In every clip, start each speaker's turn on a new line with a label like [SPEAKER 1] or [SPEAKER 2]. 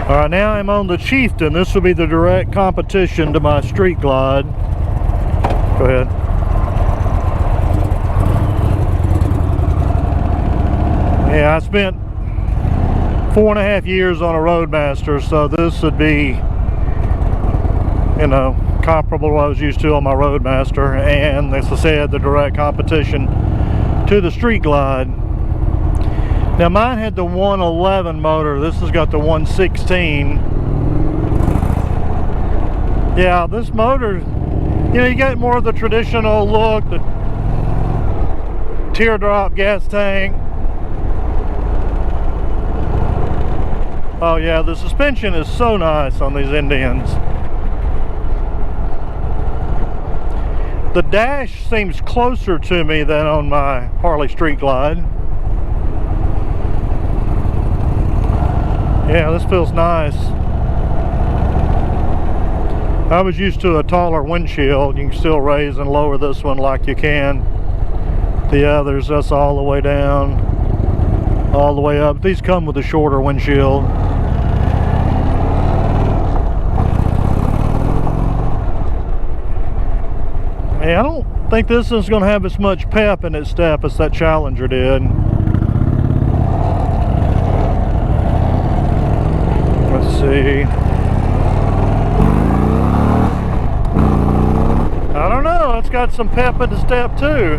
[SPEAKER 1] Alright, now I'm on the Chieftain. This will be the direct competition to my Street Glide. Go ahead. Yeah, I spent 4.5 years on a Roadmaster, so this would be, you know, comparable to what I was used to on my Roadmaster, and as I said, the direct competition to the Street Glide. Now mine had the 111 motor. This has got the 116. Yeah, this motor, you know, you get more of the traditional look, the teardrop gas tank. Oh yeah, the suspension is so nice on these Indians. The dash seems closer to me than on my Harley Street Glide. Yeah, this feels nice. I was used to a taller windshield. You can still raise and lower this one like you can the others. That's all the way down, all the way up. These come with a shorter windshield. Hey, I don't think this is going to have as much pep in its step as that Challenger did. Let's see. I don't know, it's got some pep in the step too.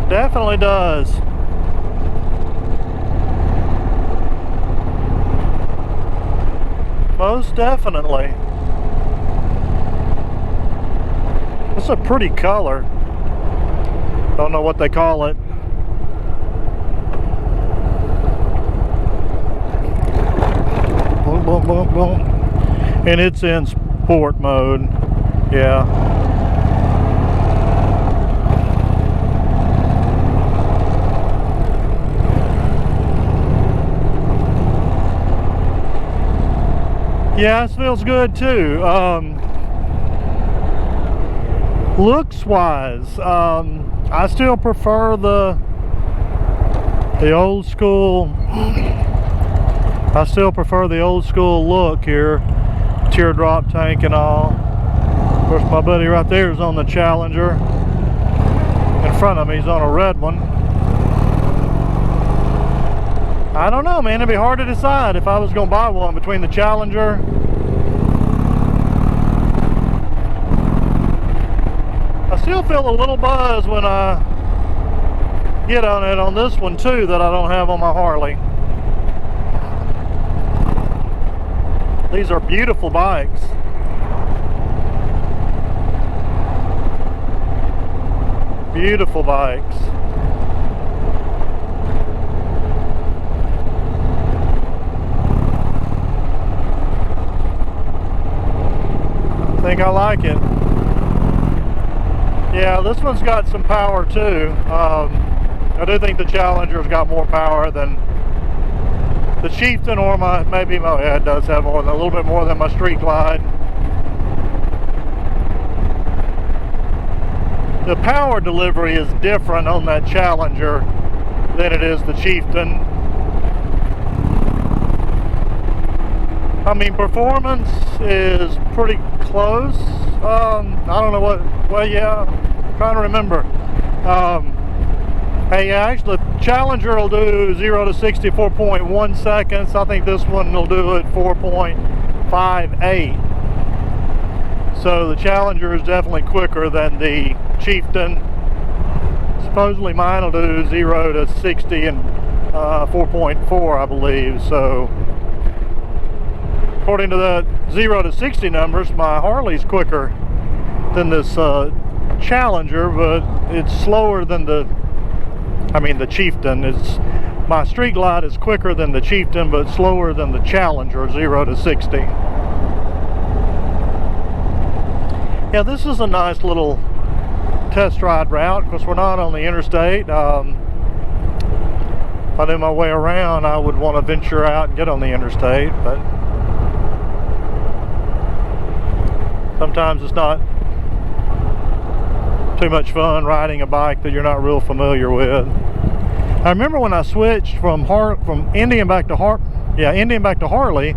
[SPEAKER 1] Definitely does. Most definitely. It's a pretty color. Don't know what they call it. Boom, boom, boom, boom. And it's in sport mode. Yeah. Yeah, this feels good too. Looks wise, I still prefer the old school. I still prefer the old school look here, teardrop tank and all. Of course, my buddy right there is on the Challenger. In front of me, he's on a red one. I don't know, man. It'd be hard to decide if I was going to buy one between the Challenger. I still feel a little buzz when I get on it on this one too that I don't have on my Harley. These are beautiful bikes. Beautiful bikes. I think I like it. Yeah, this one's got some power too. I do think the Challenger's got more power than the Chieftain, or maybe my, yeah, it does have a little bit more than my Street Glide. The power delivery is different on that Challenger than it is the Chieftain. I mean, performance is pretty close. I don't know what, well, yeah, I'm trying to remember. Hey, actually, the Challenger will do 0 to 60 4.1 seconds. I think this one will do it 4.58. So the Challenger is definitely quicker than the Chieftain. Supposedly mine will do 0 to 60 in 4.4, I believe. So according to the 0 to 60 numbers, my Harley's quicker than this Challenger, but it's slower than the Chieftain. My Street Glide is quicker than the Chieftain, but slower than the Challenger, 0 to 60. Yeah, this is a nice little test ride route because we're not on the interstate. If I knew my way around, I would want to venture out and get on the interstate, but sometimes it's not too much fun riding a bike that you're not real familiar with. I remember when I switched from Indian back to Harley,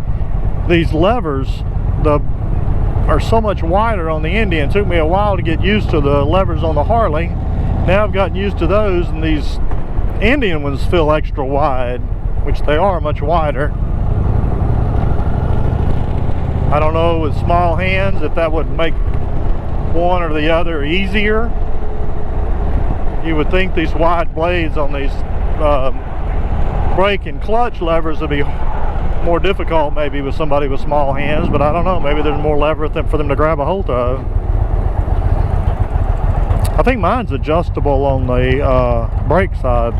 [SPEAKER 1] these levers are so much wider on the Indian. It took me a while to get used to the levers on the Harley. Now I've gotten used to those, and these Indian ones feel extra wide, which they are much wider. I don't know with small hands if that would make one or the other easier. You would think these wide blades on these brake and clutch levers would be more difficult maybe with somebody with small hands, but I don't know, maybe there's more lever for them to grab a hold of. I think mine's adjustable on the brake side.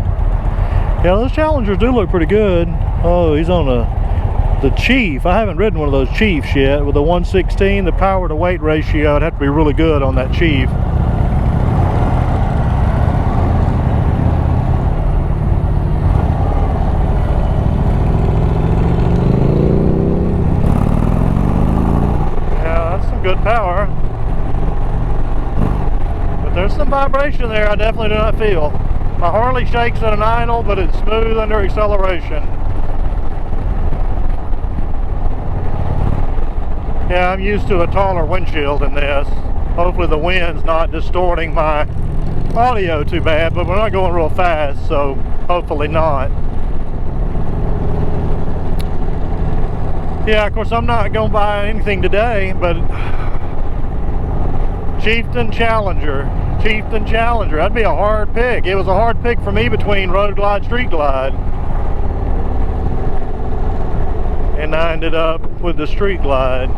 [SPEAKER 1] Yeah, those Challengers do look pretty good. Oh, he's on the Chief. I haven't ridden one of those Chiefs yet. With the 116, the power to weight ratio, it'd have to be really good on that Chief. Good power, but there's some vibration there I definitely do not feel. My Harley shakes at an idle, but it's smooth under acceleration. Yeah, I'm used to a taller windshield than this. Hopefully the wind's not distorting my audio too bad, but we're not going real fast, so hopefully not. Yeah, of course, I'm not going to buy anything today, but Chieftain Challenger, that'd be a hard pick. It was a hard pick for me between Road Glide, Street Glide, and I ended up with the Street Glide.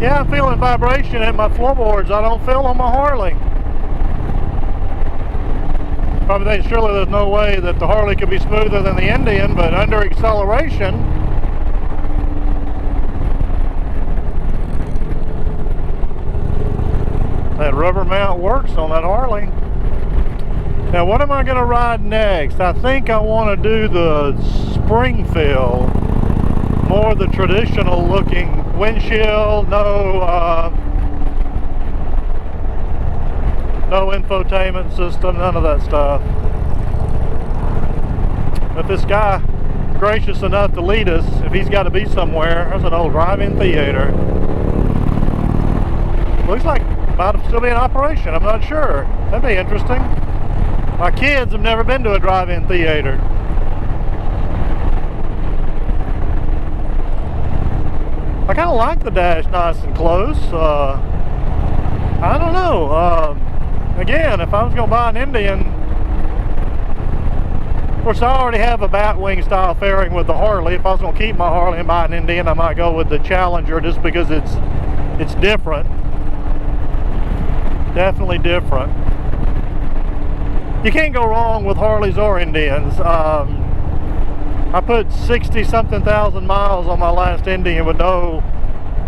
[SPEAKER 1] Yeah, I'm feeling vibration at my floorboards I don't feel on my Harley. Probably think surely there's no way that the Harley could be smoother than the Indian, but under acceleration, that rubber mount works on that Harley. Now what am I going to ride next? I think I want to do the Springfield. More the traditional looking windshield, no infotainment system, none of that stuff. If this guy gracious enough to lead us, if he's got to be somewhere, there's an old drive-in theater. Looks like it might still be in operation, I'm not sure. That'd be interesting. My kids have never been to a drive-in theater. I kind of like the dash nice and close. I don't know. Again, if I was going to buy an Indian, of course I already have a Batwing style fairing with the Harley. If I was going to keep my Harley and buy an Indian, I might go with the Challenger just because it's different. Definitely different. You can't go wrong with Harleys or Indians. I put 60-something thousand miles on my last Indian with no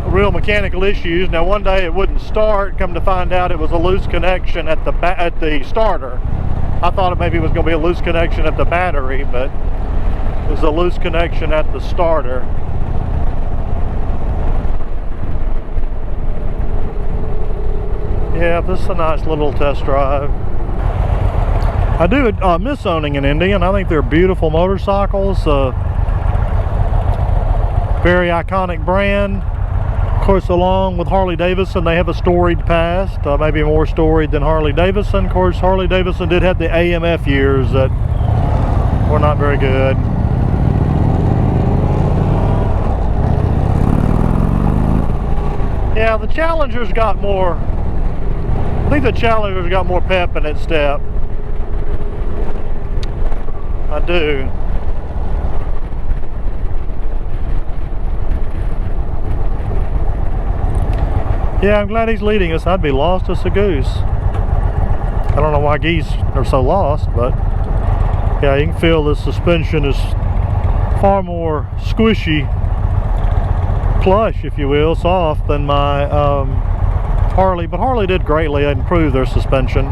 [SPEAKER 1] real mechanical issues. Now one day it wouldn't start, come to find out it was a loose connection at the starter. I thought it maybe was going to be a loose connection at the battery, but it was a loose connection at the starter. Yeah, this is a nice little test drive. I do miss owning an Indian. I think they're beautiful motorcycles. Very iconic brand. Of course, along with Harley Davidson, they have a storied past, maybe more storied than Harley Davidson. Of course, Harley Davidson did have the AMF years that were not very good. Yeah, the Challenger's got more, I think the Challenger's got more pep in its step. I do. Yeah, I'm glad he's leading us. I'd be lost as a goose. I don't know why geese are so lost, but yeah, you can feel the suspension is far more squishy, plush, if you will, soft than my Harley. But Harley did greatly improve their suspension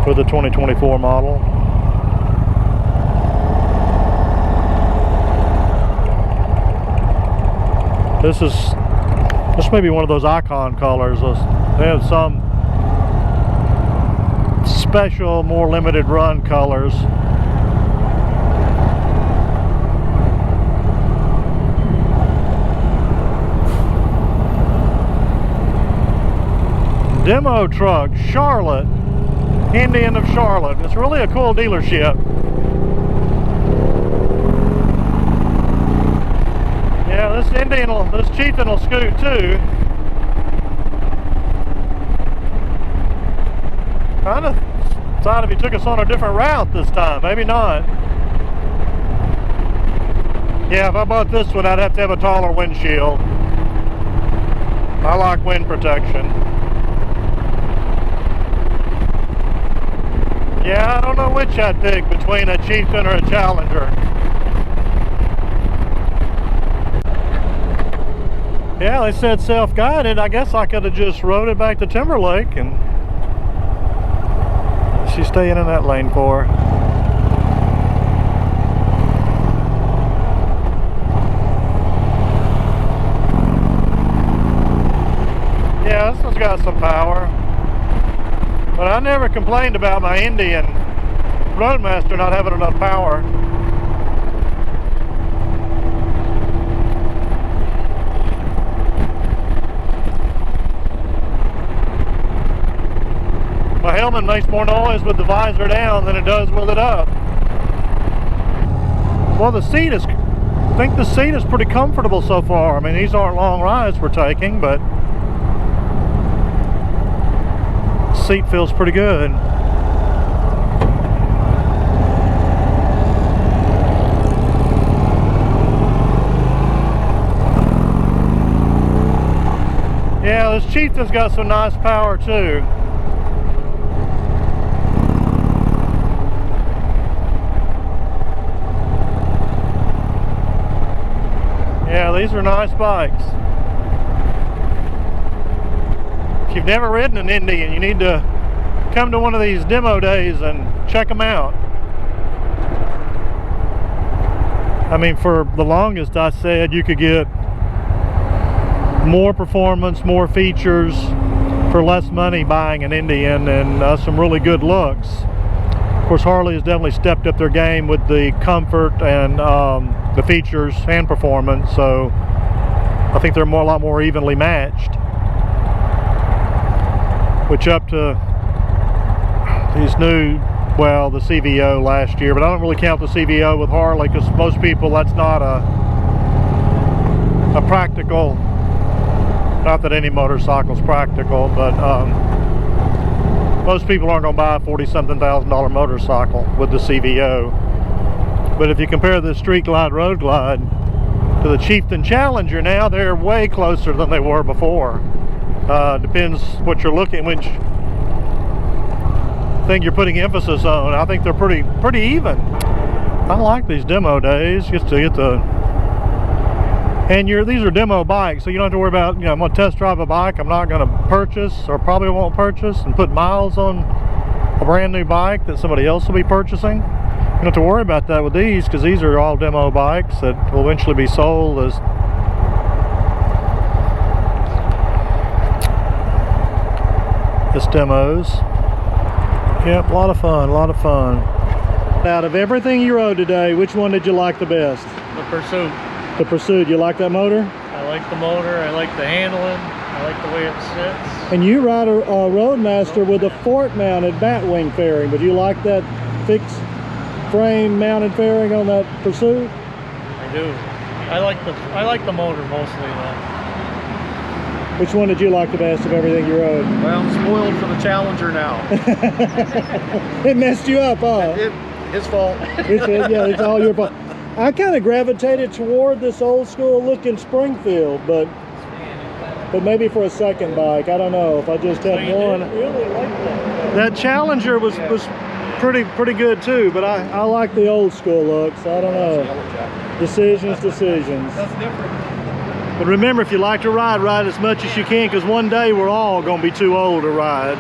[SPEAKER 1] for the 2024 model. This may be one of those icon colors. They have some special, more limited run colors. Demo truck, Charlotte, Indian of Charlotte. It's really a cool dealership. Yeah, this Chieftain will scoot too. Kind of thought if he took us on a different route this time, maybe not. Yeah, if I bought this one, I'd have to have a taller windshield. I like wind protection. Yeah, I don't know which I'd pick between a Chieftain or a Challenger. Yeah, they said self-guided. I guess I could have just rode it back to Timberlake, and she's staying in that lane for her. Yeah, this one's got some power. But I never complained about my Indian Roadmaster not having enough power. My helmet makes more noise with the visor down than it does with it up. Well, the seat is, I think the seat is pretty comfortable so far. I mean, these aren't long rides we're taking, but seat feels pretty good. Yeah, this Chieftain's got some nice power too. Yeah, these are nice bikes. If you've never ridden an Indian, you need to come to one of these demo days and check them out. I mean, for the longest I said you could get more performance, more features for less money buying an Indian, and some really good looks. Of course, Harley has definitely stepped up their game with the comfort and the features and performance, so I think they're a lot more evenly matched. Which up to these new, well, the CVO last year, but I don't really count the CVO with Harley because most people, that's not a practical, not that any motorcycle is practical, but most people aren't going to buy a $40-something thousand motorcycle with the CVO. But if you compare the Street Glide, Road Glide to the Chieftain Challenger now, they're way closer than they were before. Depends what you're looking, which thing you're putting emphasis on. I think they're pretty even. I like these demo days just to get the, and these are demo bikes, so you don't have to worry about, I'm going to test drive a bike I'm not going to purchase or probably won't purchase and put miles on a brand new bike that somebody else will be purchasing. You don't have to worry about that with these because these are all demo bikes that will eventually be sold as demos. Yep, a lot of fun, a lot of fun. Out of everything you rode today, which one did you like the best?
[SPEAKER 2] The Pursuit.
[SPEAKER 1] The Pursuit. You like that motor?
[SPEAKER 2] I like the motor, I like the handling, I like the way it sits.
[SPEAKER 1] And you ride a Roadmaster with a fork mounted batwing fairing, but you like that fixed frame mounted fairing on that Pursuit?
[SPEAKER 2] I do. I like the motor mostly though.
[SPEAKER 1] Which one did you like the best of everything you rode?
[SPEAKER 3] Well, I'm spoiled for the Challenger now.
[SPEAKER 1] It messed you up, huh?
[SPEAKER 3] His fault.
[SPEAKER 1] Yeah, it's all your fault. I kind of gravitated toward this old school looking Springfield, but maybe for a second bike, I don't know. If I just had one.
[SPEAKER 2] Really like that.
[SPEAKER 1] That Challenger was pretty good too, but I like the old school look, so I don't know. Decisions.
[SPEAKER 3] That's different.
[SPEAKER 1] But remember, if you like to ride as much as you can, because one day we're all going to be too old to ride.